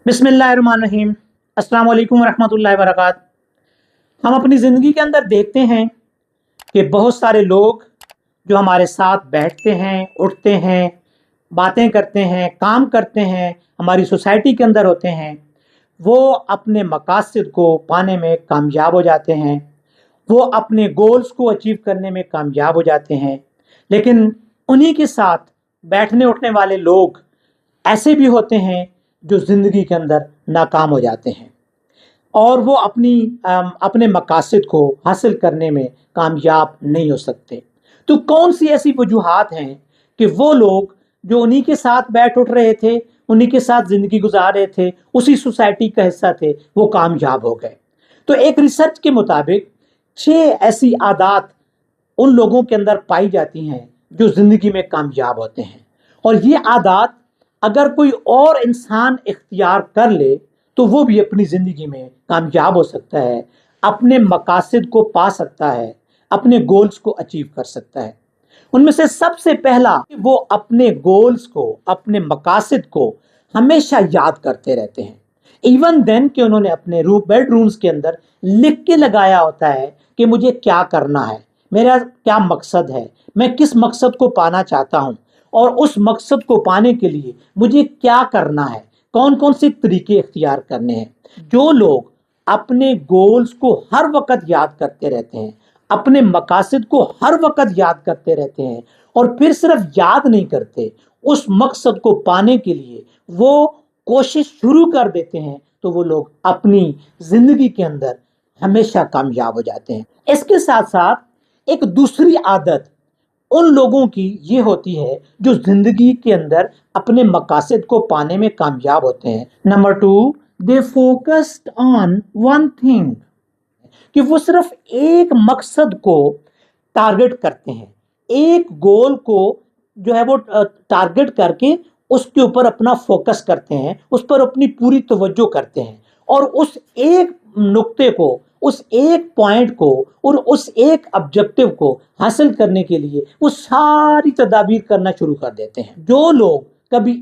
बिस्मिल्लाहिर्रहमानिर्रहीम। अस्सलाम वालेकुम वरहमतुल्लाहि वबरकातुहू। हम अपनी ज़िंदगी के अंदर देखते हैं कि बहुत सारे लोग जो हमारे साथ बैठते हैं, उठते हैं, बातें करते हैं, काम करते हैं, हमारी सोसाइटी के अंदर होते हैं, वो अपने मकासद को पाने में कामयाब हो जाते हैं, वो अपने गोल्स को अचीव करने में कामयाब हो जाते हैं। लेकिन उन्हीं के साथ बैठने उठने वाले लोग ऐसे भी होते हैं जो ज़िंदगी के अंदर नाकाम हो जाते हैं और वो अपने मकासद को हासिल करने में कामयाब नहीं हो सकते। तो कौन सी ऐसी वजूहात हैं कि वो लोग जो उन्हीं के साथ बैठ उठ रहे थे, उन्हीं के साथ ज़िंदगी गुजार रहे थे, उसी सोसाइटी का हिस्सा थे, वो कामयाब हो गए। तो एक रिसर्च के मुताबिक 6 ऐसी आदत उन लोगों के अंदर पाई जाती हैं जो ज़िंदगी में कामयाब होते हैं, और ये आदत अगर कोई और इंसान इख्तियार कर ले तो वो भी अपनी ज़िंदगी में कामयाब हो सकता है, अपने मकासद को पा सकता है, अपने गोल्स को अचीव कर सकता है। उनमें से सबसे पहला, वो अपने गोल्स को, अपने मकासद को हमेशा याद करते रहते हैं। इवन देन कि उन्होंने अपने बेडरूम्स के अंदर लिख के लगाया होता है कि मुझे क्या करना है, मेरा क्या मकसद है, मैं किस मकसद को पाना चाहता हूँ, और उस मकसद को पाने के लिए मुझे क्या करना है, कौन कौन से तरीके इख्तियार करने हैं। जो लोग अपने गोल्स को हर वक्त याद करते रहते हैं, अपने मकासद को हर वक्त याद करते रहते हैं, और फिर सिर्फ याद नहीं करते, उस मकसद को पाने के लिए वो कोशिश शुरू कर देते हैं, तो वो लोग अपनी जिंदगी के अंदर हमेशा कामयाब हो जाते हैं। इसके साथ साथ एक दूसरी आदत उन लोगों की ये होती है जो जिंदगी के अंदर अपने मकासद को पाने में कामयाब होते हैं। Number 2, they focused on one thing, कि वो सिर्फ एक मकसद को टारगेट करते हैं, एक गोल को जो है वो टारगेट करके उसके ऊपर अपना फोकस करते हैं, उस पर अपनी पूरी तवज्जो करते हैं, और उस एक नुक्ते को, उस एक पॉइंट को और उस एक ऑब्जेक्टिव को हासिल करने के लिए वो सारी तदाबीर करना शुरू कर देते हैं। जो लोग कभी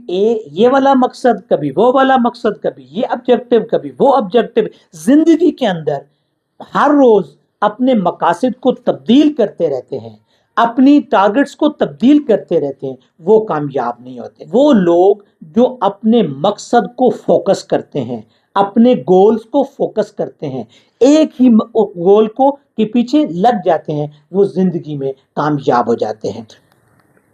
ये वाला मकसद, कभी वो वाला मकसद, कभी ये ऑब्जेक्टिव, कभी वो ऑब्जेक्टिव, जिंदगी के अंदर हर रोज अपने मकासद को तब्दील करते रहते हैं, अपनी टारगेट्स को तब्दील करते रहते हैं, वो कामयाब नहीं होते। वो लोग जो अपने मकसद को फोकस करते हैं, अपने गोल्स को फोकस करते हैं, एक ही गोल को के पीछे लग जाते हैं, वो जिंदगी में कामयाब हो जाते हैं।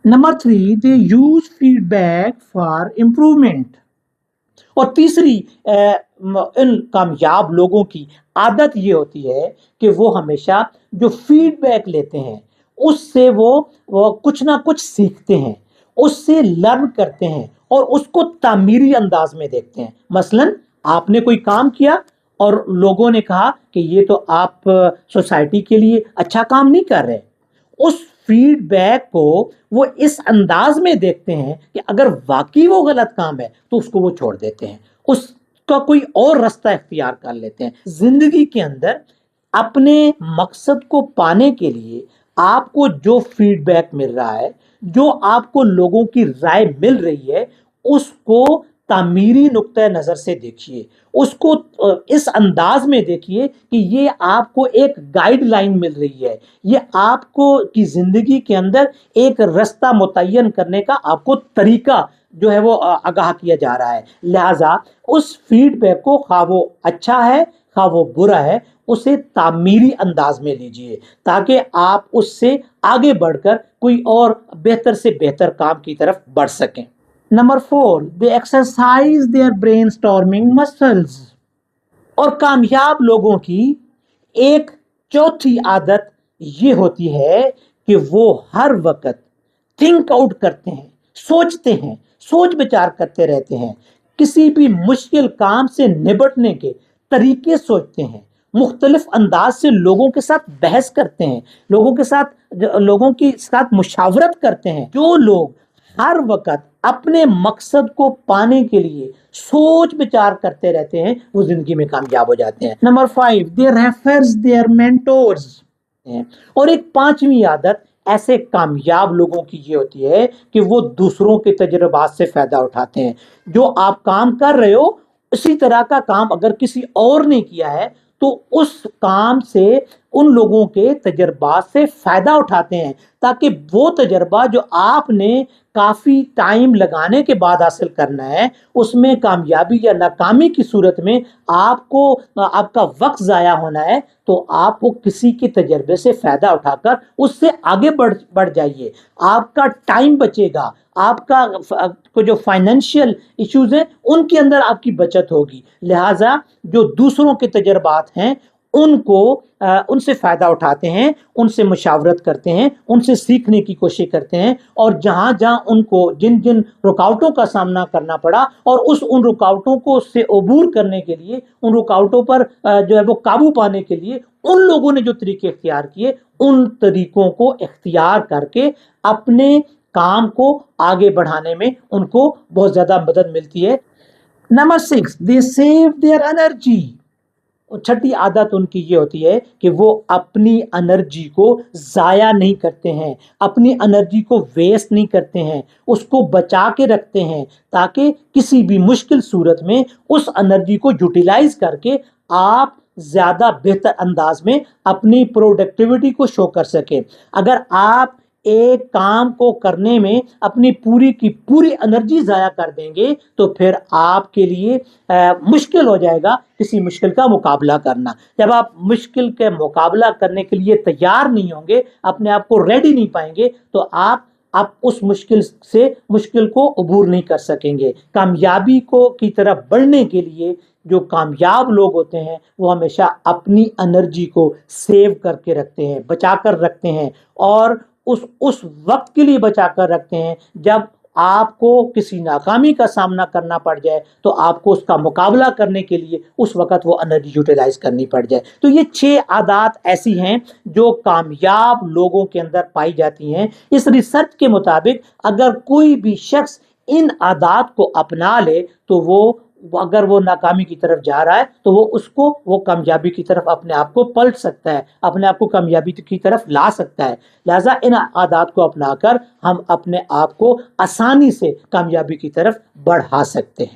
Number 3, they use feedback for improvement. और तीसरी इन कामयाब लोगों की आदत ये होती है कि वो हमेशा जो फीडबैक लेते हैं उससे वो कुछ ना कुछ सीखते हैं, उससे लर्न करते हैं और उसको तामीरी अंदाज में देखते हैं। मसलन आपने कोई काम किया और लोगों ने कहा कि ये तो आप सोसाइटी के लिए अच्छा काम नहीं कर रहे, उस फीडबैक को वो इस अंदाज में देखते हैं कि अगर वाकई वो गलत काम है तो उसको वो छोड़ देते हैं, उसका कोई और रास्ता इख्तियार कर लेते हैं। जिंदगी के अंदर अपने मकसद को पाने के लिए आपको जो फीडबैक मिल रहा है, जो आपको लोगों की राय मिल रही है, उसको तामीरी नुक्ता नज़र से देखिए, उसको इस अंदाज में देखिए कि ये आपको एक गाइडलाइन मिल रही है, ये आपको की जिंदगी के अंदर एक रास्ता मुतय्यन करने का आपको तरीका जो है वो आगाह किया जा रहा है। लिहाजा उस फीडबैक को, खा वो अच्छा है खा वो बुरा है, उसे तामीरी अंदाज में लीजिए ताकि आप उससे आगे बढ़कर कोई और बेहतर से बेहतर काम की तरफ बढ़ सकें। Number 4, they exercise their brain storming muscles. और कामयाब लोगों की एक चौथी आदत ये होती है कि वो हर वक्त थिंक आउट करते हैं, सोचते हैं, सोच विचार करते रहते हैं, किसी भी मुश्किल काम से निपटने के तरीके सोचते हैं, मुख्तलिफ अंदाज से लोगों के साथ बहस करते हैं, लोगों के साथ मुशावरत करते हैं। जो लोग हर वक्त अपने मकसद को पाने के लिए सोच विचार करते रहते हैं, वो जिंदगी में कामयाब हो जाते हैं। Number 5, they refers their mentors. और एक पांचवी आदत ऐसे कामयाब लोगों की ये होती है कि वो दूसरों के तजुर्बात से फायदा उठाते हैं। जो आप काम कर रहे हो इसी तरह का काम अगर किसी और ने किया है तो उस काम से उन लोगों के तजर्बात से फायदा उठाते हैं, ताकि वो तजर्बा जो आपने काफी टाइम लगाने के बाद हासिल करना है, उसमें कामयाबी या नाकामी की सूरत में आपको आपका वक्त जाया होना है, तो आप वो किसी के तजर्बे से फायदा उठाकर उससे आगे बढ़ जाइए। आपका टाइम बचेगा, आपका को जो फाइनेंशियल इश्यूज हैं उनके अंदर आपकी बचत होगी। लिहाजा जो दूसरों के तजर्बात हैं उनको उनसे फ़ायदा उठाते हैं, उनसे मुशावरत करते हैं, उनसे सीखने की कोशिश करते हैं, और जहाँ जहाँ उनको जिन जिन रुकावटों का सामना करना पड़ा और उन रुकावटों को से अबूर करने के लिए, उन रुकावटों पर जो है वो काबू पाने के लिए उन लोगों ने जो तरीके इख्तियार किए, उन तरीकों को इख्तियार करके अपने काम को आगे बढ़ाने में उनको बहुत ज़्यादा मदद मिलती है। Number 6, they save their energy. छठी आदत उनकी ये होती है कि वो अपनी एनर्जी को ज़ाया नहीं करते हैं, अपनी एनर्जी को वेस्ट नहीं करते हैं, उसको बचा के रखते हैं, ताकि किसी भी मुश्किल सूरत में उस एनर्जी को यूटिलाइज करके आप ज़्यादा बेहतर अंदाज में अपनी प्रोडक्टिविटी को शो कर सकें। अगर आप एक काम को करने में अपनी पूरी की पूरी एनर्जी ज़ाया कर देंगे तो फिर आपके लिए मुश्किल हो जाएगा किसी मुश्किल का मुकाबला करना। जब आप मुश्किल के मुकाबला करने के लिए तैयार नहीं होंगे, अपने आप को रेडी नहीं पाएंगे, तो आप उस मुश्किल को अबूर नहीं कर सकेंगे। कामयाबी की तरफ बढ़ने के लिए जो कामयाब लोग होते हैं वो हमेशा अपनी एनर्जी को सेव करके रखते हैं, बचा कर रखते हैं, और उस वक्त के लिए बचा कर रखते हैं जब आपको किसी नाकामी का सामना करना पड़ जाए, तो आपको उसका मुकाबला करने के लिए उस वक्त वो एनर्जी यूटिलाइज करनी पड़ जाए। तो ये 6 आदत ऐसी हैं जो कामयाब लोगों के अंदर पाई जाती हैं। इस रिसर्च के मुताबिक अगर कोई भी शख्स इन आदत को अपना ले तो अगर वो नाकामी की तरफ जा रहा है तो वो कामयाबी की तरफ अपने आप को पलट सकता है, अपने आप को कामयाबी की तरफ ला सकता है। लिहाजा इन आदत को अपनाकर हम अपने आप को आसानी से कामयाबी की तरफ बढ़ा सकते हैं।